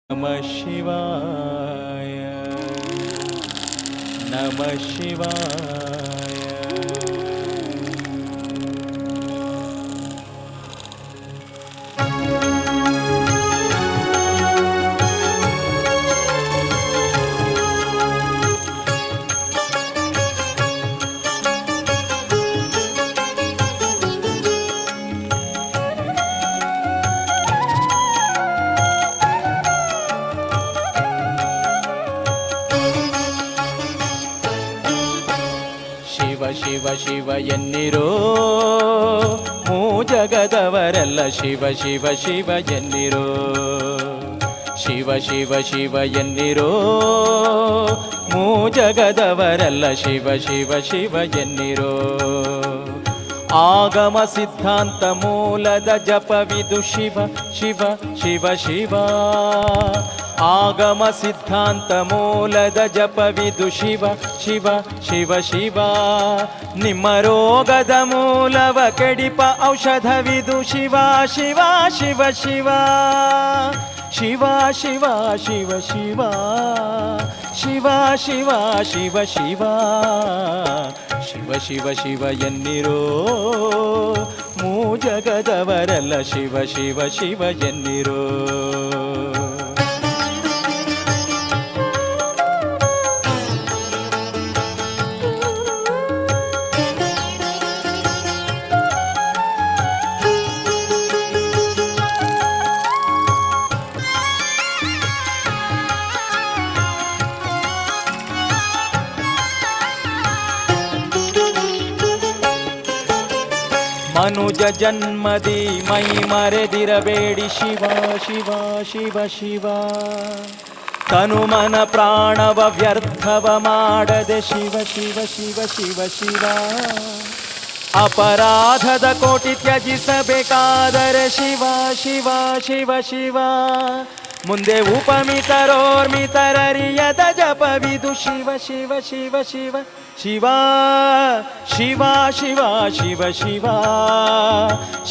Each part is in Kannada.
ನಮಃ ಶಿವಾಯ ನಮಃ ಶಿವಾಯ. ಶಿವ ಶಿವ ಶಿವ ಎನ್ನಿರೋ ಮೂ ಜಗದವರೆಲ್ಲ ಶಿವ ಶಿವ ಶಿವ ಎನ್ನಿರೋ. ಶಿವ ಶಿವ ಶಿವ ಎನ್ನಿರೋ ಮೂ ಜಗದವರೆಲ್ಲ ಶಿವ ಶಿವ ಶಿವ ಎನ್ನಿರೋ. ಆಗಮ ಸಿದ್ಧಾಂತ ಮೂಲದ ಜಪವಿದು ಶಿವ ಶಿವ ಶಿವ ಶಿವ. ಆಗಮ ಸಿದ್ಧಾಂತ ಮೂಲದ ಜಪವಿದು ಶಿವ ಶಿವ ಶಿವ ಶಿವ. ನಿಮ್ಮ ರೋಗದ ಮೂಲವ ಕೆಡಿಪ ಔಷಧವಿದು ಶಿವ ಶಿವ ಶಿವ ಶಿವ. ಶಿವ ಶಿವ ಶಿವ ಶಿವ ಶಿವ ಶಿವ ಶಿವ ಶಿವ. ಶಿವ ಶಿವ ಶಿವ ಎನ್ನಿರೋ ಮೂ ಜಗದವರೆಲ್ಲ ಶಿವ ಶಿವ ಶಿವ ಎನ್ನಿರೋ. ಮನುಜ ಜನ್ಮದಿ ಮೈ ಮರೆದಿರಬೇಡಿ ಶಿವ ಶಿವ ಶಿವ ಶಿವ. ತನುಮನ ಪ್ರಾಣವ ವ್ಯರ್ಥವ ಮಾಡದೆ ಶಿವ ಶಿವ ಶಿವ ಶಿವ ಶಿವ. ಅಪರಾಧದ ಕೋಟಿ ತ್ಯಜಿಸಬೇಕಾದರೆ ಶಿವ ಶಿವ ಶಿವ ಶಿವ. ಮುಂದೆ ಉಪಮಿತರೋರ್ಮಿತರರಿಯದ ಜಪವಿದು ಶಿವ ಶಿವ ಶಿವ ಶಿವ ಶಿವ. ಶಿವ ಶಿವ ಶಿವ ಶಿವ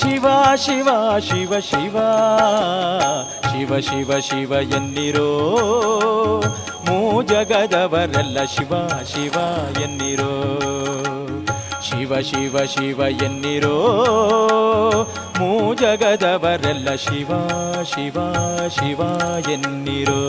ಶಿವ ಶಿವ ಶಿವ ಶಿವ. ಶಿವ ಶಿವ ಶಿವ ಎನ್ನಿರೋ ಮೂ ಜಗದವರೆಲ್ಲ ಶಿವ ಶಿವ ಎನ್ನಿರೋ. ಶಿವ ಶಿವ ಶಿವ ಎನ್ನಿರೋ ಮೂ ಜಗದವರೆಲ್ಲ ಶಿವ ಶಿವ ಶಿವ ಎನ್ನಿರೋ.